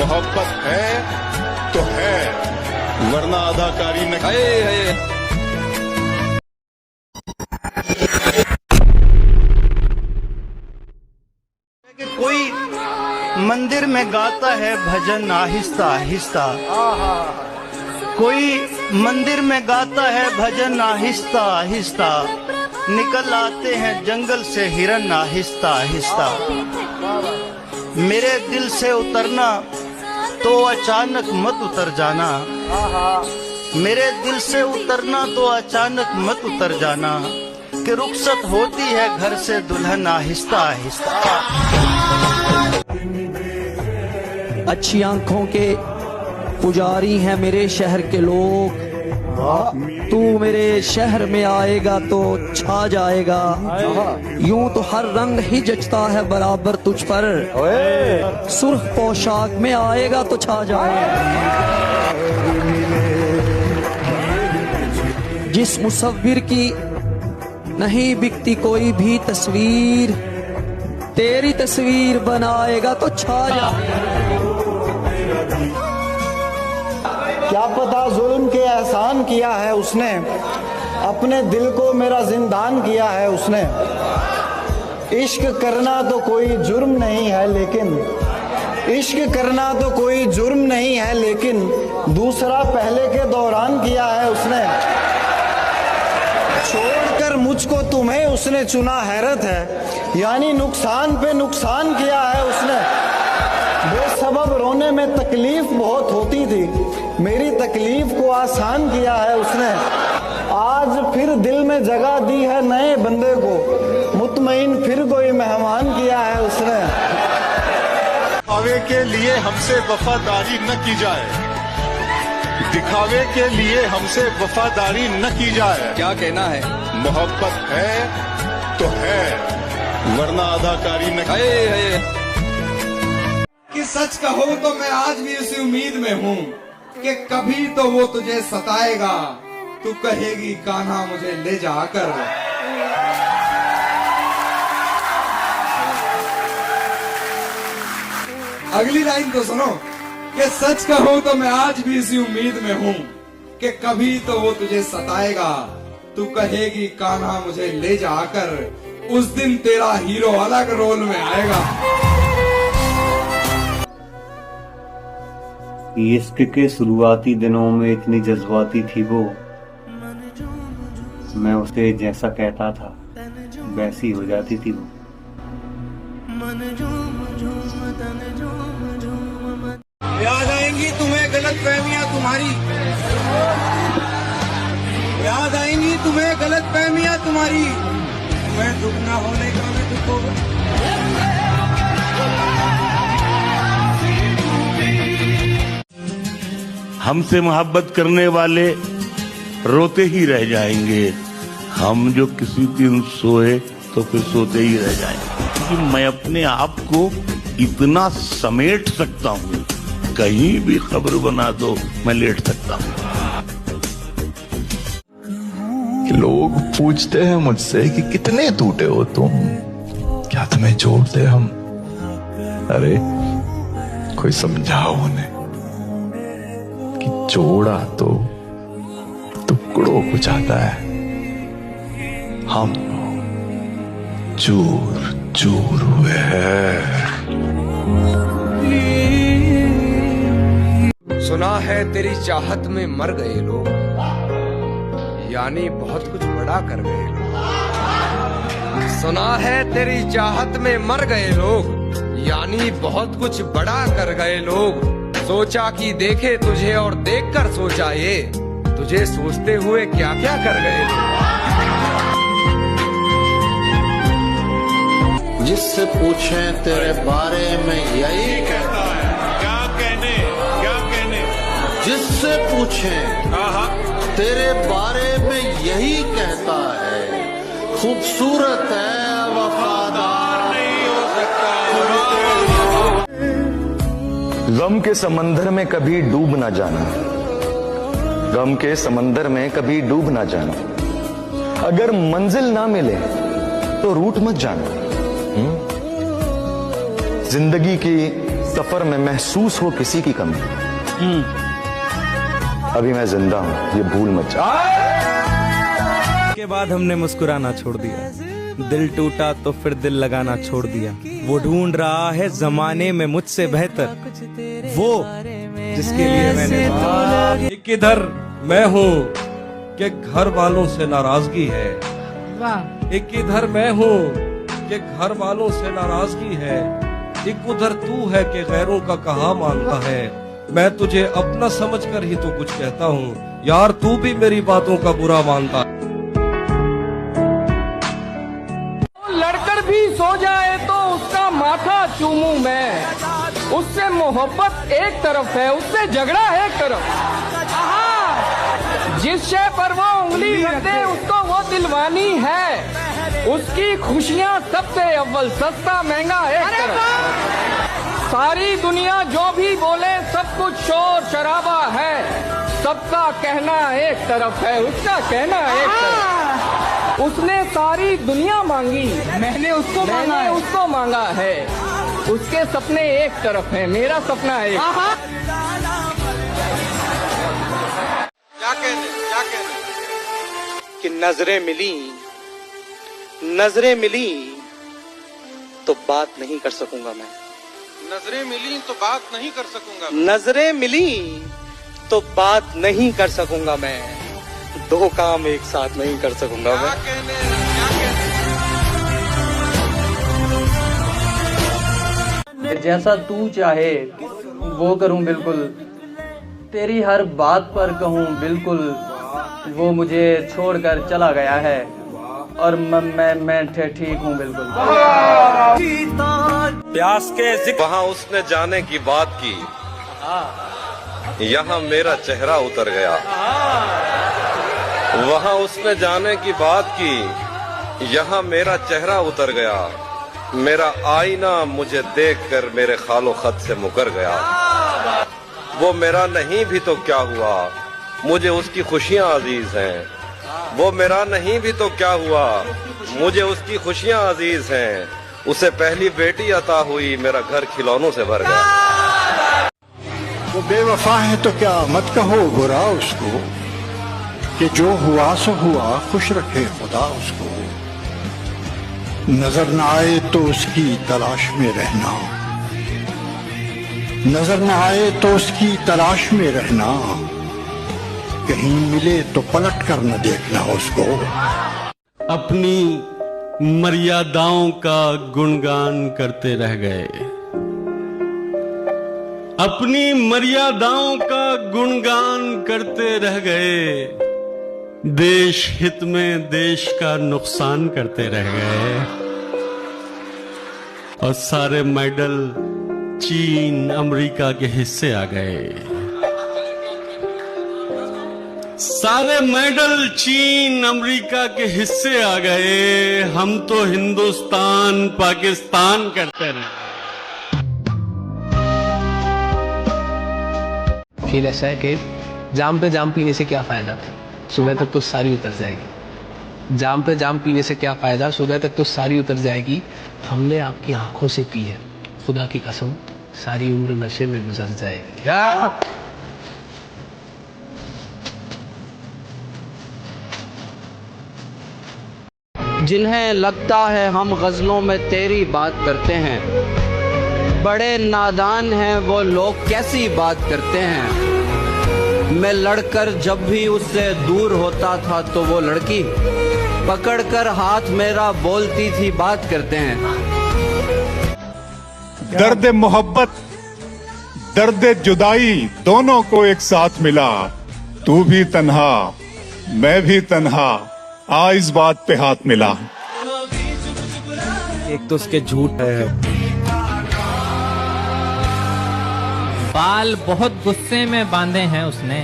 मोहब्बत है तो है, वरना अदाकारी नहीं। कोई मंदिर में गाता है भजन आहिस्ता आहिस्ता, कोई मंदिर में गाता है भजन आहिस्ता आहिस्ता, निकल आते हैं जंगल से हिरन आहिस्ता आहिस्ता। मेरे दिल से उतरना तो अचानक मत उतर जाना, मेरे दिल से उतरना तो अचानक मत उतर जाना, कि रुखसत होती है घर से दुल्हन आहिस्ता आहिस्ता। अच्छी आंखों के पुजारी हैं मेरे शहर के लोग, तू मेरे शहर में आएगा तो छा जाएगा, यूं तो हर रंग ही जचता है बराबर तुझ पर, सुर्ख पोशाक में आएगा तो छा जाएगा। जिस मुसव्विर की नहीं बिकती कोई भी तस्वीर, तेरी तस्वीर बनाएगा तो छा जाएगा। क्या पता जुल्म के एहसान किया है उसने, अपने दिल को मेरा जिंदान किया है उसने। इश्क करना तो कोई जुर्म नहीं है लेकिन, इश्क करना तो कोई जुर्म नहीं है लेकिन, दूसरा पहले के दौरान किया है उसने। छोड़कर मुझको तुम्हें उसने चुना, हैरत है यानी नुकसान पे नुकसान किया है उसने। बेसबब रोने में तकलीफ बहुत होती थी, मेरी तकलीफ को आसान किया है उसने। आज फिर दिल में जगह दी है नए बंदे को, मुतमईन फिर कोई मेहमान किया है उसने। दिखावे के लिए हमसे वफादारी न की जाए, दिखावे के लिए हमसे वफादारी न की जाए। क्या कहना है? मोहब्बत है तो है, वरना अदाकारी नहीं। कि सच कहो तो मैं आज भी उसी उम्मीद में हूँ कि कभी तो वो तुझे सताएगा, तू कहेगी कान्हा मुझे ले जाकर। अगली लाइन तो सुनो कि सच कहो तो मैं आज भी इसी उम्मीद में हूँ कि कभी तो वो तुझे सताएगा, तू कहेगी कान्हा मुझे ले जाकर, उस दिन तेरा हीरो अलग रोल में आएगा। इश्क के शुरुआती दिनों में इतनी जज्बाती थी वो, मैं उसे जैसा कहता था वैसी हो जाती थी वो। याद आएंगी तुम्हें गलत फहमियाँ तुम्हारी, याद आएंगी तुम्हें गलत फहमियाँ तुम्हारी, तुम्हें दुख ना होने का मैं दुख होगा। हमसे मोहब्बत करने वाले रोते ही रह जाएंगे, हम जो किसी दिन सोए तो फिर सोते ही रह जाएंगे। क्योंकि मैं अपने आप को इतना समेट सकता हूँ, कहीं भी खबर बना दो मैं लेट सकता हूँ। लोग पूछते हैं मुझसे कि कितने टूटे हो तुम, क्या तुम्हें जोड़ते हम? अरे कोई समझाओ उन्हें कि जोड़ा तो टुकड़ों को जाता है, हम चूर चूर हुए हैं। सुना है तेरी चाहत में मर गए लोग, यानी बहुत कुछ बड़ा कर गए लोग। सुना है तेरी चाहत में मर गए लोग, यानी बहुत कुछ बड़ा कर गए लोग। सोचा कि देखे तुझे और देखकर सोचा ये, तुझे सोचते हुए क्या क्या कर गए लोग। जिससे पूछे तेरे बारे में यही कहता है, क्या कहने जिससे पूछे तेरे बारे में यही कहता है, खूबसूरत है वफादार नहीं हो सकता। गम के समंदर में कभी डूब ना जाना, गम के समंदर में कभी डूब ना जाना। अगर मंजिल ना मिले तो रूठ मत जाना। जिंदगी की सफर में महसूस हो किसी की कमी, अभी मैं जिंदा हूं, ये भूल मत जा। के बाद हमने मुस्कुराना छोड़ दिया, दिल टूटा तो फिर दिल लगाना छोड़ दिया। वो ढूंढ रहा है जमाने में मुझसे बेहतर, वो जिसके लिए मैंने एक इधर मैं हूँ कि घर वालों से नाराजगी है, एक इधर मैं हूँ कि घर वालों से नाराजगी है, एक उधर तू है कि गैरों का कहा मानता है। मैं तुझे अपना समझकर ही तो कुछ कहता हूँ यार, तू भी मेरी बातों का बुरा मानता है। लड़कर भी सो जाए तो उसका माथा चूमूं मैं, उससे मोहब्बत एक तरफ है, उससे झगड़ा एक तरफ। जिस शय पर वो उंगली रख दे उसको वो दिलवानी है, उसकी खुशियाँ सबसे अव्वल, सस्ता महंगा एक तरफ। सारी दुनिया जो भी बोले सब कुछ शोर शराबा है, सबका कहना एक तरफ है, उसका कहना एक तरफ। उसने सारी दुनिया मांगी, मैंने उसको मांगा है। उसके सपने एक तरफ है, मेरा सपना एक। क्या कहने कि नजरें मिली तो बात नहीं कर सकूंगा मैं, नजरें मिली तो बात नहीं कर सकूंगा, नजरें मिली तो बात नहीं कर सकूंगा मैं, दो काम एक साथ नहीं कर सकूंगा मैं। जैसा तू चाहे वो करूं बिल्कुल, तेरी हर बात पर कहूं बिल्कुल। वो मुझे छोड़कर चला गया है और मैं ठीक हूं बिल्कुल। प्यास के वहाँ उसने जाने की बात की, यहाँ मेरा चेहरा उतर गया। वहाँ उसने जाने की बात की, यहाँ मेरा चेहरा उतर गया। मेरा आईना मुझे देखकर मेरे खालो खत से मुकर गया। वो मेरा नहीं भी तो क्या हुआ, मुझे उसकी खुशियाँ अजीज हैं। वो मेरा नहीं भी तो क्या हुआ, मुझे उसकी खुशियाँ अजीज हैं। उसे पहली बेटी अता हुई, मेरा घर खिलौनों से भर गया। वो बेवफा है तो क्या मत कहो बुरा उसको, कि जो हुआ सो हुआ, खुश रखे खुदा उसको। नजर न आए तो उसकी तलाश में रहना, नजर न आए तो उसकी तलाश में रहना। कहीं मिले तो पलट कर न देखना उसको। अपनी मर्यादाओं का गुणगान करते रह गए, अपनी मर्यादाओं का गुणगान करते रह गए। देश हित में देश का नुकसान करते रह गए, और सारे मेडल चीन अमेरिका के हिस्से आ गए। सारे मेडल चीन अमेरिका के हिस्से आ गए। हम तो हिंदुस्तान पाकिस्तान करते रहे। फिर ऐसा है कि जाम पे जाम पीने से क्या फायदा, सुबह तक तो सारी उतर जाएगी। जाम पे जाम पीने से क्या फायदा, सुबह तक तो सारी उतर जाएगी। हमने आपकी आंखों से पी है, खुदा की कसम सारी उम्र नशे में गुजर जाएगी। जिन्हें लगता है हम गजलों में तेरी बात करते हैं, बड़े नादान हैं वो लोग कैसी बात करते हैं। मैं लड़कर जब भी उससे दूर होता था तो वो लड़की पकड़कर हाथ मेरा बोलती थी बात करते हैं। दर्द मोहब्बत दर्द जुदाई दोनों को एक साथ मिला। तू भी तन्हा मैं भी तन्हा, आ इस बात पे हाथ मिला। एक तो उसके झूठ है। बाल बहुत गुस्से में बांधे हैं उसने,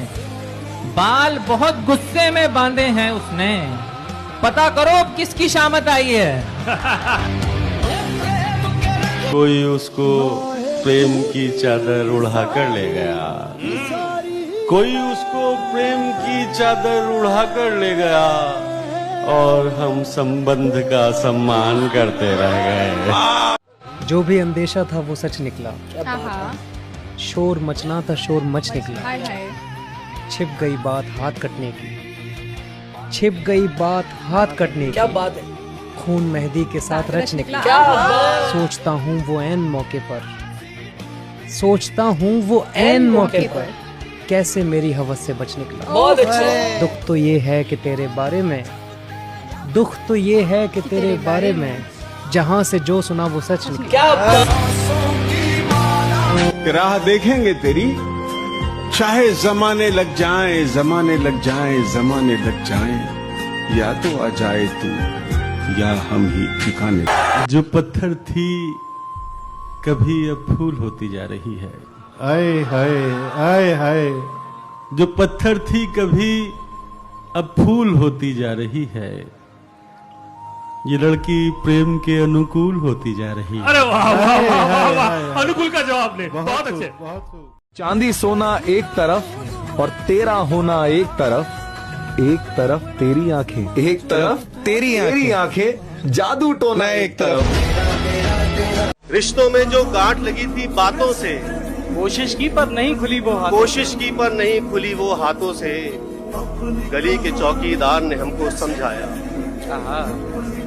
बाल बहुत गुस्से में बांधे हैं उसने। पता करो किसकी शामत आई है। कोई उसको प्रेम की चादर उड़ा कर ले गया, कोई उसको प्रेम की चादर उड़ा कर ले गया, और हम संबंध का सम्मान करते रह गए। जो भी अंदेशा था वो सच निकला, आहा, शोर मचना था शोर मच निकला। हाय हाय। छिप गई बात हाथ कटने की, छिप गई बात हाथ कटने की। क्या बात है। खून मेहंदी के साथ रच निकला। क्या बात। सोचता हूँ वो ऐन मौके पर, सोचता हूँ वो ऐन मौके पर कैसे मेरी हवस से बच निकला। बहुत अच्छे। दुख तो ये है कि तेरे बारे में, दुख तो ये है कि तेरे बारे में जहाँ से जो सुना वो सच निकला। क्या बात। राह देखेंगे तेरी, चाहे जमाने लग जाए, जमाने लग जाए, जमाने लग जाए, या तो आ जाए तू या हम ही ठिकाने। जो पत्थर थी कभी अब फूल होती जा रही है। आए हाय, आए हाय। जो पत्थर थी कभी अब फूल होती जा रही है। ये लड़की प्रेम के अनुकूल होती जा रही है। अरे वाह वाह वाह वाह, अनुकूल का जवाब ले, बहुत अच्छे। चांदी सोना एक तरफ और तेरा होना एक तरफ तेरी आंखें, एक तरफ तेरी आंखें, जादू टोना एक तरफ। रिश्तों में जो गांठ लगी थी बातों से, कोशिश की पर नहीं खुली वो हाथ। कोशिश की पर नहीं खुली वो हाथों से, गली के चौकीदार ने हमको समझाया,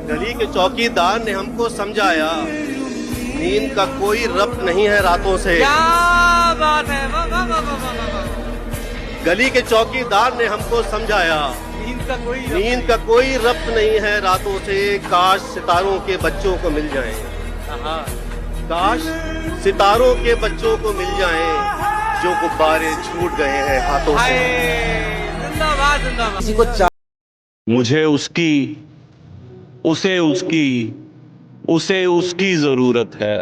गली के चौकीदार ने हमको समझाया, नींद का कोई रब्त नहीं है रातों से। क्या बात है, वाह वाह वाह वाह वाह। गली के चौकीदार ने हमको समझाया, नींद का कोई रब्त नहीं है रातों से, काश सितारों के बच्चों को मिल जाए, काश सितारों के बच्चों को मिल जाए, जो गुब्बारे छूट गए हैं हाथों से। जिंदाबाद जिंदाबाद। मुझे उसकी, उसे उसकी जरूरत है।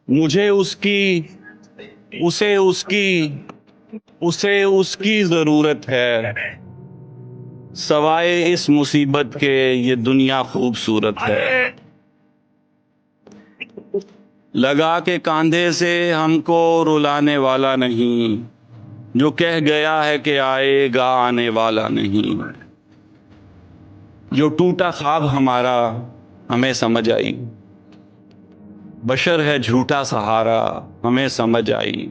मुझे उसकी, उसे उसकी जरूरत है। सवाए इस मुसीबत के ये दुनिया खूबसूरत है। लगा के कांधे से हमको रुलाने वाला नहीं, जो कह गया है कि आएगा आने वाला नहीं। जो टूटा ख्वाब हमारा हमें समझ आई, बशर है झूठा सहारा हमें समझ आई।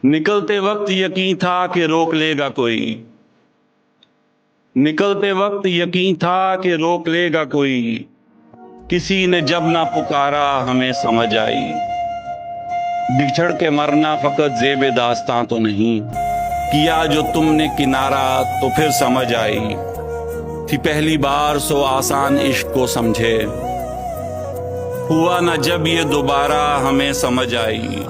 निकलते वक्त यकीन था कि रोक लेगा कोई, निकलते वक्त यकीन था कि रोक लेगा कोई, किसी ने जब ना पुकारा हमें समझ आई। बिछड़ के मरना फकत ज़ेब दास्तां तो नहीं, किया जो तुमने किनारा तो फिर समझ आई। थी पहली बार सो आसान इश्क को समझे, हुआ ना जब ये दोबारा हमें समझ आई।